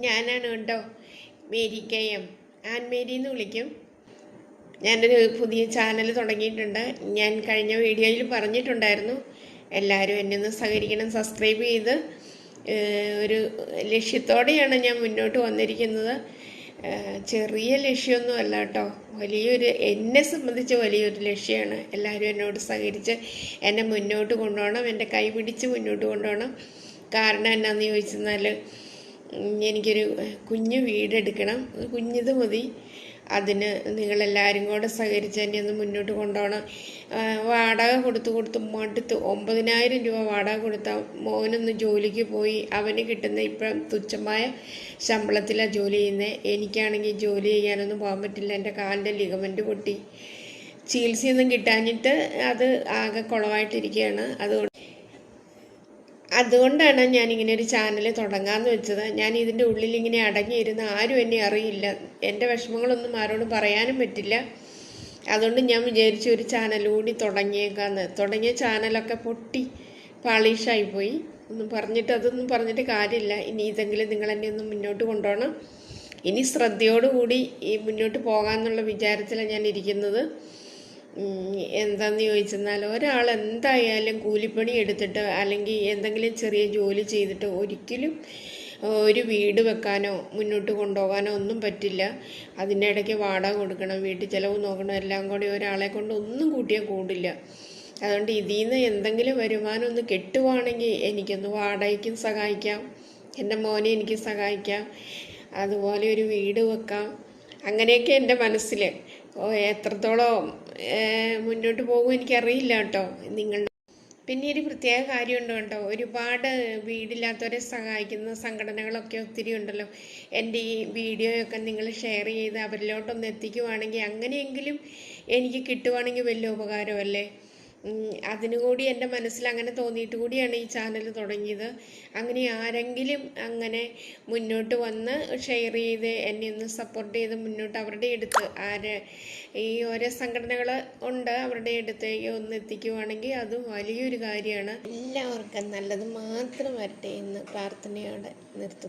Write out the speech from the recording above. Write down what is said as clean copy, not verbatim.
ഞാനാണ് കേട്ടോ, Mary KM, an Mary എന്ന് വിളിക്കും. ഞാനൊരു പുതിയ ചാനൽ തുടങ്ങിയിട്ടുണ്ട്. ഞാൻ കഴിഞ്ഞ വീഡിയോയിൽ പറഞ്ഞിട്ടുണ്ടായിരുന്നു, എല്ലാവരും എന്നെ ഒന്ന് സഹകരിക്കണം, സബ്സ്ക്രൈബ് ചെയ്ത്. ഒരു ലക്ഷ്യത്തോടെയാണ് ഞാൻ മുന്നോട്ട് വന്നിരിക്കുന്നത്. ചെറിയ ലക്ഷ്യമൊന്നും അല്ല കേട്ടോ, വലിയൊരു, എന്നെ സംബന്ധിച്ച് വലിയൊരു ലക്ഷ്യമാണ്. എല്ലാവരും എന്നോട് സഹകരിച്ച് എന്നെ മുന്നോട്ട് കൊണ്ടുപോകണം, എൻ്റെ കൈ പിടിച്ച് മുന്നോട്ട് കൊണ്ടുപോകണം. കാരണം എന്നാന്ന് ചോദിച്ചെന്നാൽ, എനിക്കൊരു കുഞ്ഞു വീടെടുക്കണം, കുഞ്ഞത് മതി. അതിന് നിങ്ങളെല്ലാവരും കൂടെ സഹകരിച്ച് എന്നെ ഒന്ന് മുന്നോട്ട് കൊണ്ടുപോകണം. വാടക കൊടുത്ത് മടുത്ത് 9,000 രൂപ വാടക കൊടുത്താൽ മോനൊന്ന് ജോലിക്ക് പോയി അവന് കിട്ടുന്ന ഇപ്പം തുച്ഛമായ ശമ്പളത്തിലാണ് ജോലി ചെയ്യുന്നത്. എനിക്കാണെങ്കിൽ ജോലി ചെയ്യാനൊന്നും പോകാൻ പറ്റില്ല. എൻ്റെ കാലിൻ്റെ ലിഗമെൻ്റ് പൊട്ടി, ചികിത്സയൊന്നും കിട്ടാഞ്ഞിട്ട് അത് ആകെ കുളമായിട്ടിരിക്കുകയാണ്. അതുകൊണ്ടാണ് ഞാനിങ്ങനെ ഒരു ചാനൽ തുടങ്ങാമെന്ന് വെച്ചത്. ഞാൻ ഇതിൻ്റെ ഉള്ളിൽ ഇങ്ങനെ അടങ്ങിയിരുന്ന് ആരും എന്നെ അറിയില്ല, എൻ്റെ വിഷമങ്ങളൊന്നും ആരോടും പറയാനും പറ്റില്ല. അതുകൊണ്ട് ഞാൻ വിചാരിച്ചു ഒരു ചാനൽ കൂടി തുടങ്ങിയേക്കാന്ന്. തുടങ്ങിയ ചാനലൊക്കെ പൊട്ടി പാളിഷായിപ്പോയി. അതൊന്നും പറഞ്ഞിട്ട് കാര്യമില്ല. ഇനി ഇതെങ്കിലും നിങ്ങൾ എന്നെ ഒന്ന് മുന്നോട്ട് കൊണ്ടുപോകണം. ഇനി ശ്രദ്ധയോടുകൂടി ഈ മുന്നോട്ട് പോകാമെന്നുള്ള വിചാരത്തിലാണ് ഞാൻ ഇരിക്കുന്നത്. എന്താന്ന് ചോദിച്ചെന്നാൽ, ഒരാൾ എന്തായാലും കൂലിപ്പണി എടുത്തിട്ട് അല്ലെങ്കിൽ എന്തെങ്കിലും ചെറിയ ജോലി ചെയ്തിട്ട് ഒരിക്കലും ഒരു വീട് വെക്കാനോ മുന്നോട്ട് കൊണ്ടുപോകാനോ ഒന്നും പറ്റില്ല. അതിൻ്റെ ഇടയ്ക്ക് വാടക കൊടുക്കണം, വീട്ടിൽ ചിലവ് നോക്കണം, എല്ലാം കൂടി ഒരാളെ കൊണ്ട് ഒന്നും കൂട്ടിയാൽ കൂടില്ല. അതുകൊണ്ട് ഇതിൽ നിന്ന് എന്തെങ്കിലും വരുമാനം ഒന്ന് കിട്ടുവാണെങ്കിൽ എനിക്കൊന്ന് വാടകയ്ക്കും സഹായിക്കാം, എൻ്റെ മോനെ എനിക്ക് സഹായിക്കാം, അതുപോലെ ഒരു വീട് വെക്കാം. അങ്ങനെയൊക്കെ എൻ്റെ മനസ്സിൽ. എത്രത്തോളം മുന്നോട്ട് പോകും എനിക്കറിയില്ല കേട്ടോ. പിന്നെ ഒരു പ്രത്യേക കാര്യമുണ്ട് കേട്ടോ, ഒരുപാട് വീടില്ലാത്തവരെ സഹായിക്കുന്ന സംഘടനകളൊക്കെ ഒത്തിരി ഉണ്ടല്ലോ. എൻ്റെ ഈ വീഡിയോയൊക്കെ നിങ്ങൾ ഷെയർ ചെയ്ത് അവരിലോട്ടൊന്ന് എത്തിക്കുവാണെങ്കിൽ, അങ്ങനെയെങ്കിലും എനിക്ക് കിട്ടുവാണെങ്കിൽ വലിയ ഉപകാരമല്ലേ. അതിനുകൂടി എൻ്റെ മനസ്സിൽ അങ്ങനെ തോന്നിയിട്ട് കൂടിയാണ് ഈ ചാനൽ തുടങ്ങിയത്. അങ്ങനെ ആരെങ്കിലും അങ്ങനെ മുന്നോട്ട് വന്ന് ഷെയർ ചെയ്ത് എന്നെ ഒന്ന് സപ്പോർട്ട് ചെയ്ത് മുന്നോട്ട് അവരുടെ അടുത്ത് ഈ ഓരോ സംഘടനകൾ ഉണ്ട്, അവരുടെ അടുത്തേക്ക് ഒന്ന് എത്തിക്കുവാണെങ്കിൽ അത് വലിയൊരു കാര്യമാണ്. എല്ലാവർക്കും നല്ലത് മാത്രം വരട്ടെ എന്ന് പ്രാർത്ഥനയോടെ നിർത്തുന്നു.